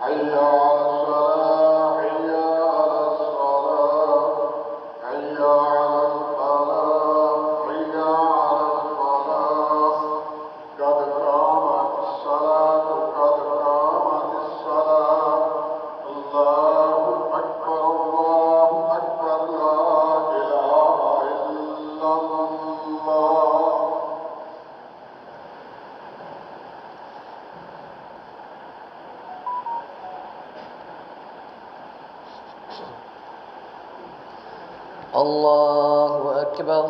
حي على الصلاة حي على الصلاة حي على الفلاح حي على الفلاح قد قامت الصلاة قد قامت الصلاة الله أكبر لا إله إلا الله. الله أكبر.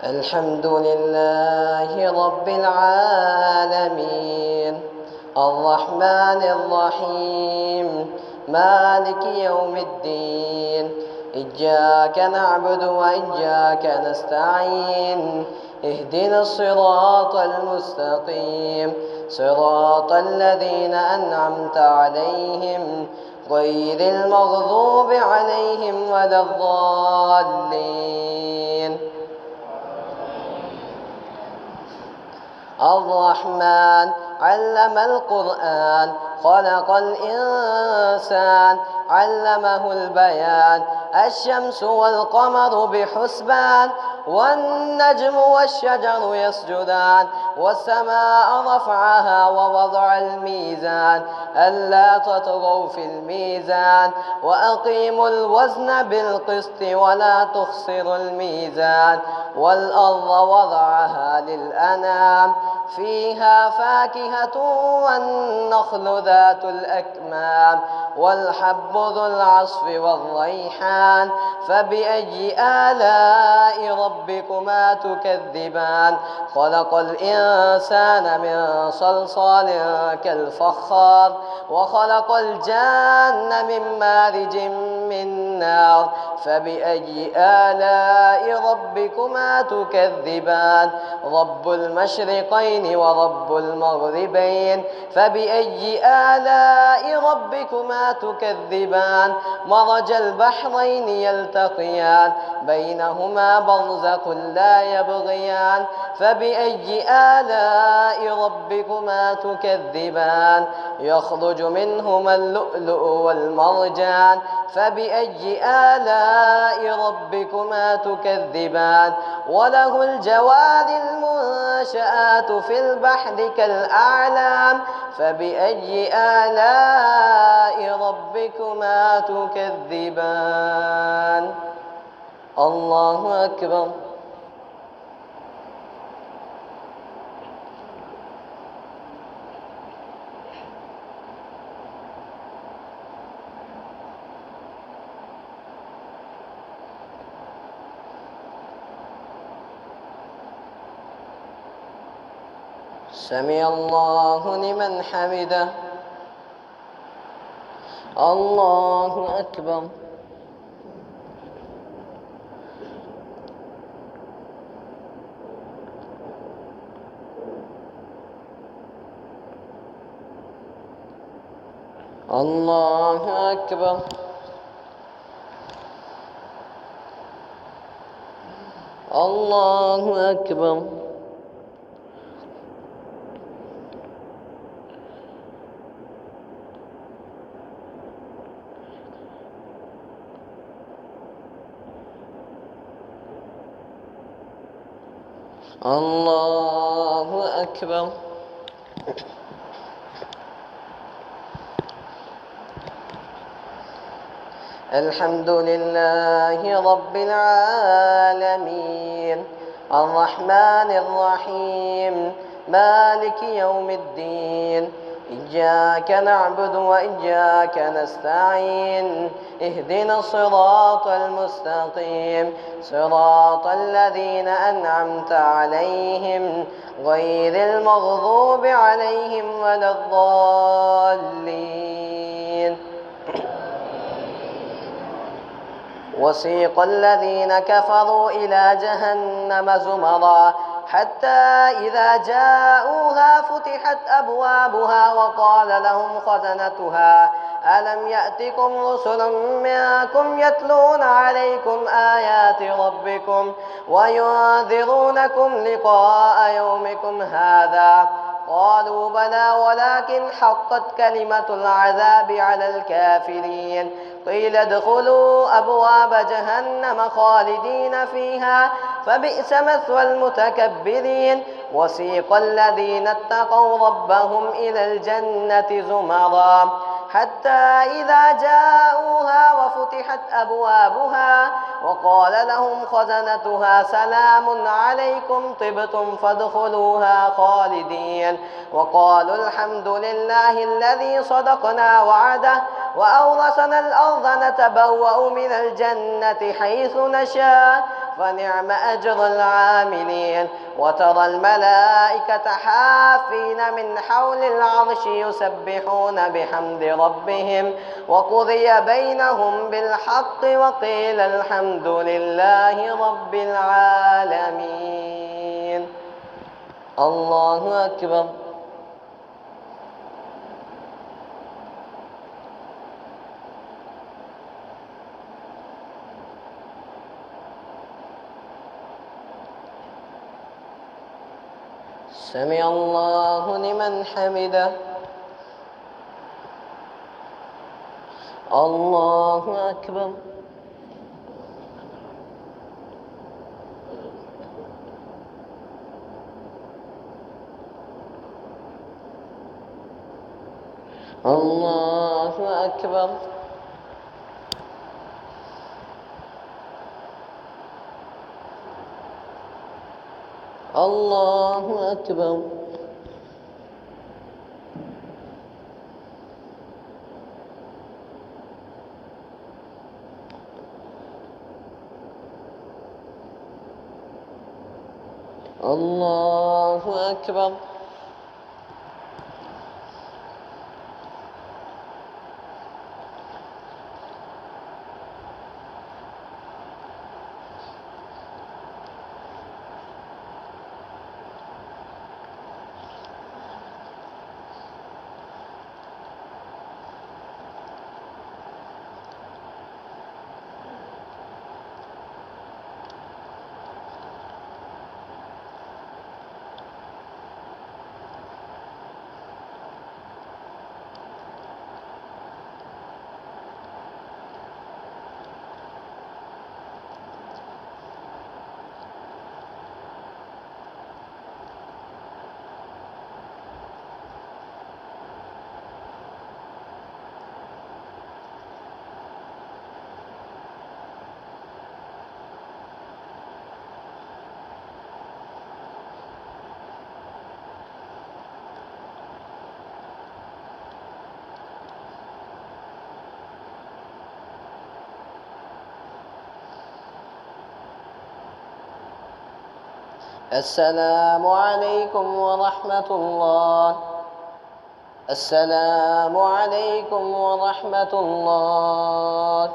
الحمد لله رب العالمين الرحمن الرحيم مالك يوم الدين إياك نعبد وإياك نستعين اهدنا الصراط المستقيم صراط الذين أنعمت عليهم غير المغضوب عليهم ولا الضالين. الرحمن علم القرآن خلق الإنسان علمه البيان الشمس والقمر بحسبان والنجم والشجر يسجدان والسماء رفعها ووضع الميزان ألا تطغوا في الميزان وأقيموا الوزن بالقسط ولا تخسروا الميزان والأرض وضعها للأنام فيها فاكهة والنخل ذات الأكمام والحب ذو العصف والريحان فبأي آلاء ربكما تكذبان خلق الإنسان من صلصال كالفخار وخلق الجان من مارج من نار فبأي آلاء ربكما تكذبان رب المشرقين ورب المغربين فبأي آلاء ربكما تكذبان مرج البحرين يلتقيان بينهما برزخ لا يبغيان فبأي آلاء ربكما تكذبان يخرج منهما اللؤلؤ والمرجان فبأي آلاء ربكما تكذبان وله الجوار المنشآت في البحر كالأعلام فبأي آلاء ربكما تكذبان. الله أكبر. سمع الله لمن حمده. الله أكبر. الله أكبر. الله أكبر. الله أكبر. الحمد لله رب العالمين الرحمن الرحيم مالك يوم الدين إياك نعبد وإياك نستعين اهدنا الصراط المستقيم صراط الذين أنعمت عليهم غير المغضوب عليهم ولا الضالين. وسيق الذين كفروا إلى جهنم زمرا حتى إذا جاءوها فتحت أبوابها وقال لهم خزنتها ألم يأتكم رسل منكم يتلون عليكم آيات ربكم وينذرونكم لقاء يومكم هذا قالوا بلى ولكن حقت كلمة العذاب على الكافرين قيل ادخلوا أبواب جهنم خالدين فيها فبئس مثوى المتكبرين وسيق الذين اتقوا ربهم إلى الجنة زمرا حتى إذا جاءوها وفتحت أبوابها وقال لهم خزنتها سلام عليكم طبتم فادخلوها خالدين وقالوا الحمد لله الذي صدقنا وعده وأورثنا الأرض نتبوأ من الجنة حيث نشاء فنعم أجر العاملين وترى الملائكة حافين من حول العرش يسبحون بحمد ربهم وقضي بينهم بالحق وقيل الحمد لله رب العالمين. الله أكبر. سمع الله لمن حمده. الله أكبر. الله أكبر. الله أكبر. الله أكبر. السلام عليكم ورحمة الله. السلام عليكم ورحمة الله.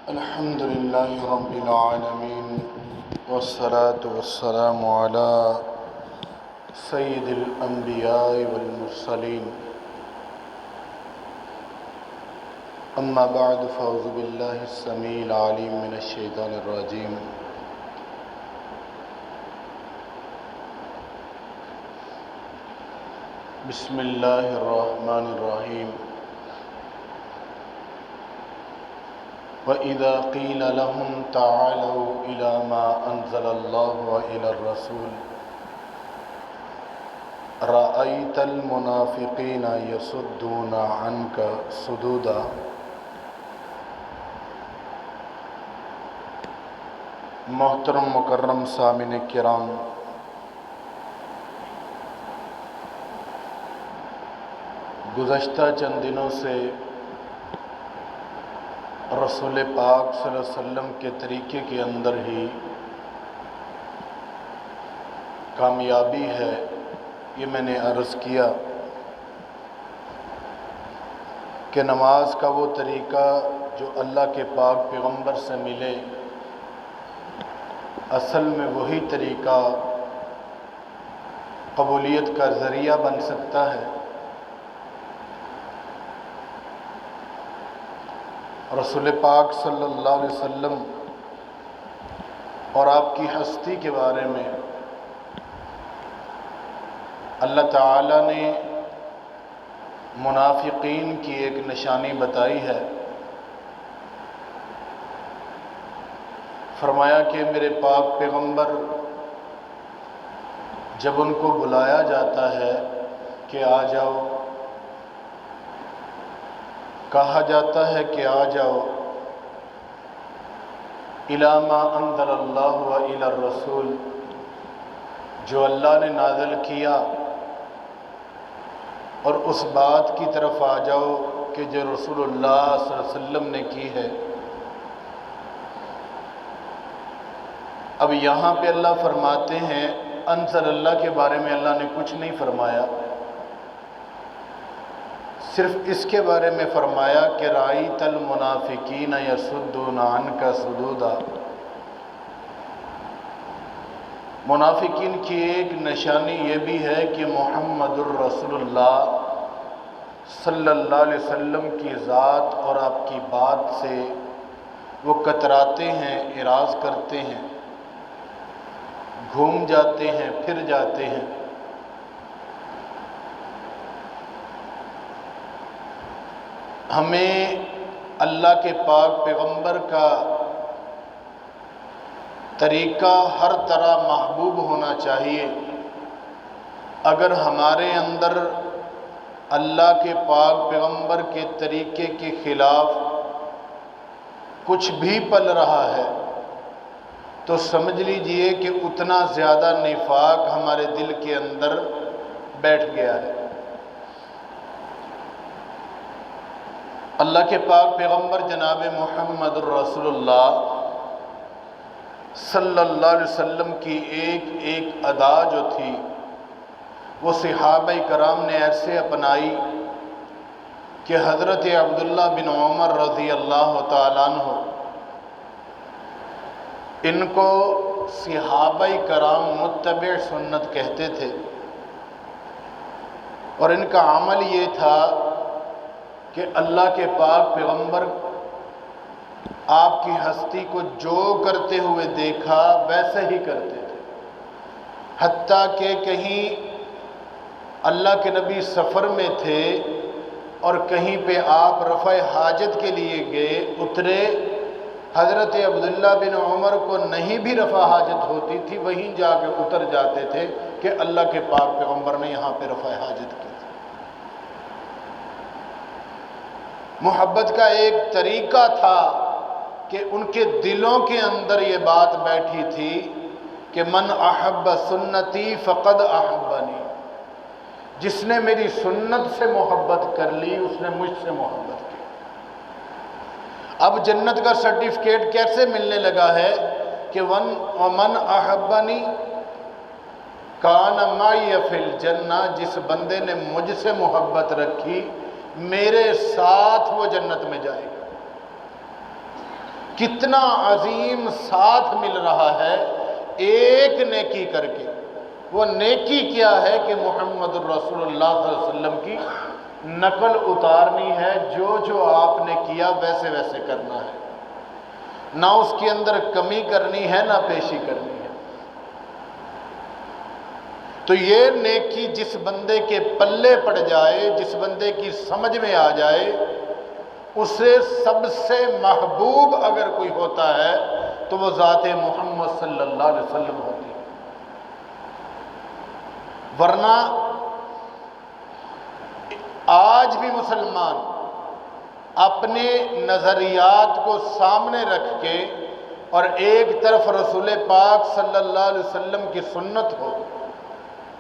الحمد لله رب العالمين والصلاة والسلام على سيد الأنبياء والمرسلين أما بعد فأعوذ بالله السميع العليم من الشيطان الرجيم بسم الله الرحمن الرحيم وإذا قيل لهم تعالوا إلى ما أنزل الله وإلى الرسول رأيت المنافقین یصدون عنک صدودا۔ محترم مکرم سامعین کرام، گزشتہ چند دنوں سے رسول پاک صلی اللہ علیہ وسلم کے طریقے کے اندر ہی کامیابی ہے، یہ میں نے عرض کیا کہ نماز کا وہ طریقہ جو اللہ کے پاک پیغمبر سے ملے، اصل میں وہی طریقہ قبولیت کا ذریعہ بن سکتا ہے۔ رسول پاک صلی اللہ علیہ وسلم اور آپ کی ہستی کے بارے میں اللہ تعالیٰ نے منافقین کی ایک نشانی بتائی ہے۔ فرمایا کہ میرے پاک پیغمبر جب ان کو بلایا جاتا ہے کہ آ جاؤ، کہا جاتا ہے کہ آ جاؤ الی ما انزل اللہ و الی الرسول، جو اللہ نے نازل کیا اور اس بات کی طرف آ جاؤ کہ جو رسول اللہ صلی اللہ علیہ وسلم نے کی ہے۔ اب یہاں پہ اللہ فرماتے ہیں، انزل اللہ کے بارے میں اللہ نے کچھ نہیں فرمایا، صرف اس کے بارے میں فرمایا کہ رأیت المنافقین یصدون عنک صدودا۔ منافقین کی ایک نشانی یہ بھی ہے کہ محمد الرسول اللہ صلی اللہ علیہ وسلم کی ذات اور آپ کی بات سے وہ کتراتے ہیں، اعراض کرتے ہیں، گھوم جاتے ہیں، پھر جاتے ہیں۔ ہمیں اللہ کے پاک پیغمبر کا طریقہ ہر طرح محبوب ہونا چاہیے۔ اگر ہمارے اندر اللہ کے پاک پیغمبر کے طریقے کے خلاف کچھ بھی پل رہا ہے تو سمجھ لیجئے کہ اتنا زیادہ نفاق ہمارے دل کے اندر بیٹھ گیا ہے۔ اللہ کے پاک پیغمبر جناب محمد الرسول اللہ صلی اللہ علیہ وسلم کی ایک ایک ادا جو تھی وہ صحابہ کرام نے ایسے اپنائی کہ حضرت عبداللہ بن عمر رضی اللہ تعالیٰ عنہ، ان کو صحابہ کرام متبع سنت کہتے تھے، اور ان کا عمل یہ تھا کہ اللہ کے پاک پیغمبر آپ کی ہستی کو جو کرتے ہوئے دیکھا ویسے ہی کرتے تھے، حتیٰ کہ کہیں اللہ کے نبی سفر میں تھے اور کہیں پہ آپ رفع حاجت کے لیے گئے، اترے، حضرت عبداللہ بن عمر کو نہیں بھی رفع حاجت ہوتی تھی، وہیں جا کے اتر جاتے تھے کہ اللہ کے پاک پیغمبر نے یہاں پہ رفع حاجت کی۔ محبت کا ایک طریقہ تھا کہ ان کے دلوں کے اندر یہ بات بیٹھی تھی کہ من احب سنتی فقد احبنی، جس نے میری سنت سے محبت کر لی اس نے مجھ سے محبت کی۔ اب جنت کا سرٹیفکیٹ کیسے ملنے لگا ہے کہ من احبنی کان معی فی الجنہ، جس بندے نے مجھ سے محبت رکھی میرے ساتھ وہ جنت میں جائے گا۔ کتنا عظیم ساتھ مل رہا ہے ایک نیکی کر کے۔ وہ نیکی کیا ہے کہ محمد الرسول اللہ صلی اللہ علیہ وسلم کی نقل اتارنی ہے، جو جو آپ نے کیا ویسے ویسے کرنا ہے، نہ اس کے اندر کمی کرنی ہے نہ پیشی کرنی ہے۔ تو یہ نیکی جس بندے کے پلے پڑ جائے، جس بندے کی سمجھ میں آ جائے، اسے سب سے محبوب اگر کوئی ہوتا ہے تو وہ ذات محمد صلی اللہ علیہ وسلم ہوتی ہے۔ ورنہ آج بھی مسلمان اپنے نظریات کو سامنے رکھ کے اور ایک طرف رسول پاک صلی اللہ علیہ وسلم کی سنت ہو،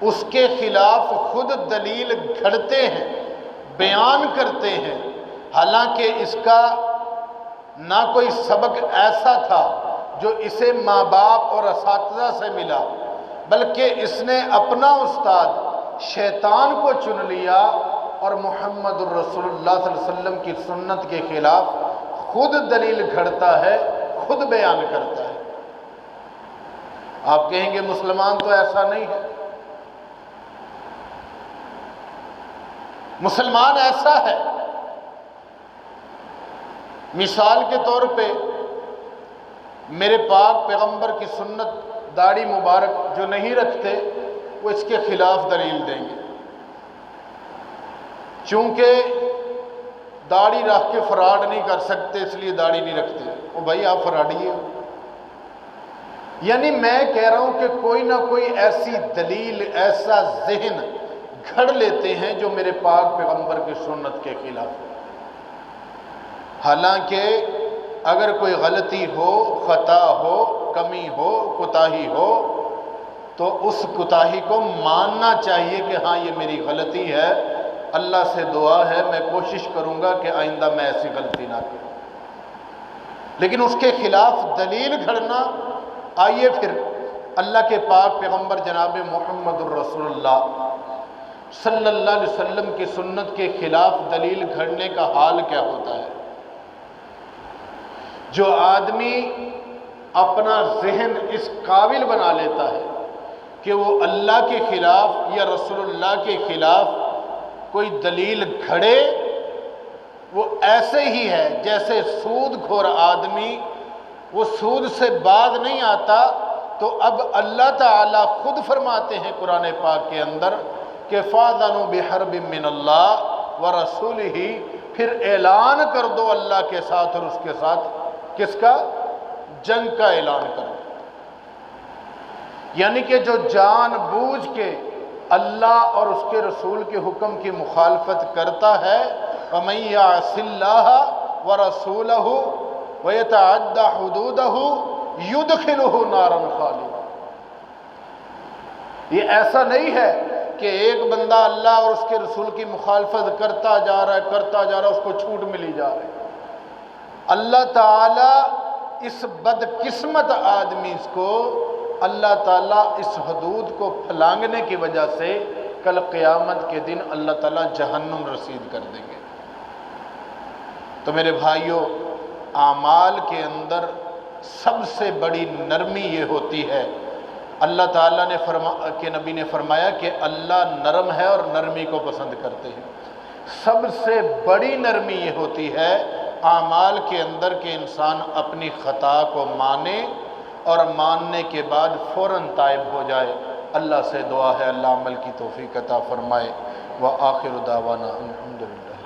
اس کے خلاف خود دلیل گھڑتے ہیں، بیان کرتے ہیں، حالانکہ اس کا نہ کوئی سبق ایسا تھا جو اسے ماں باپ اور اساتذہ سے ملا، بلکہ اس نے اپنا استاد شیطان کو چن لیا اور محمد الرسول اللہ صلی اللہ علیہ وسلم کی سنت کے خلاف خود دلیل گھڑتا ہے، خود بیان کرتا ہے۔ آپ کہیں گے مسلمان تو ایسا نہیں ہے، مسلمان ایسا ہے۔ مثال کے طور پہ میرے پاک پیغمبر کی سنت داڑھی مبارک جو نہیں رکھتے وہ اس کے خلاف دلیل دیں گے، چونکہ داڑھی رکھ کے فراڈ نہیں کر سکتے اس لیے داڑھی نہیں رکھتے۔ وہ بھائی آپ فراڈی ہو، یعنی میں کہہ رہا ہوں کہ کوئی نہ کوئی ایسی دلیل، ایسا ذہن گھڑ لیتے ہیں جو میرے پاک پیغمبر کی سنت کے خلاف ہے۔ حالانکہ اگر کوئی غلطی ہو، خطا ہو، کمی ہو، کوتاہی ہو تو اس کوتاہی کو ماننا چاہیے کہ ہاں یہ میری غلطی ہے، اللہ سے دعا ہے میں کوشش کروں گا کہ آئندہ میں ایسی غلطی نہ کروں۔ لیکن اس کے خلاف دلیل گھڑنا، آئیے پھر اللہ کے پاک پیغمبر جناب محمد الرسول اللہ صلی اللہ علیہ وسلم کی سنت کے خلاف دلیل گھڑنے کا حال کیا ہوتا ہے۔ جو آدمی اپنا ذہن اس قابل بنا لیتا ہے کہ وہ اللہ کے خلاف یا رسول اللہ کے خلاف کوئی دلیل گھڑے، وہ ایسے ہی ہے جیسے سود خور آدمی، وہ سود سے باز نہیں آتا تو اب اللہ تعالیٰ خود فرماتے ہیں قرآن پاک کے اندر کہ فَأْذَنُوا بِحَرْبٍ مِّنَ اللَّهِ وَرَسُولِهِ، پھر اعلان کر دو اللہ کے ساتھ اور اس کے ساتھ کس کا؟ جنگ کا اعلان کرو۔ یعنی کہ جو جان بوجھ کے اللہ اور اس کے رسول کے حکم کی مخالفت کرتا ہے، وَمَن يَعْصِ اللَّهَ وَرَسُولَهُ وَيَتَعَدَّ حُدُودَهُ يُدْخِلْهُ نَارًا خَالِدًا۔ یہ ایسا نہیں ہے کہ ایک بندہ اللہ اور اس کے رسول کی مخالفت کرتا جا رہا ہے، اس کو چھوٹ ملی جا رہی ہے۔ اللہ تعالیٰ اس بدقسمت آدمی کو، اللہ تعالیٰ اس حدود کو پھلانگنے کی وجہ سے کل قیامت کے دن اللہ تعالیٰ جہنم رسید کر دیں گے۔ تو میرے بھائیوں، اعمال کے اندر سب سے بڑی نرمی یہ ہوتی ہے، اللہ تعالیٰ نے کہ نبی نے فرمایا کہ اللہ نرم ہے اور نرمی کو پسند کرتے ہیں۔ سب سے بڑی نرمی یہ ہوتی ہے اعمال کے اندر کہ انسان اپنی خطا کو مانے اور ماننے کے بعد فوراً تائب ہو جائے۔ اللہ سے دعا ہے اللہ عمل کی توفیق عطا فرمائے۔ وآخر دعوانا الحمدللہ۔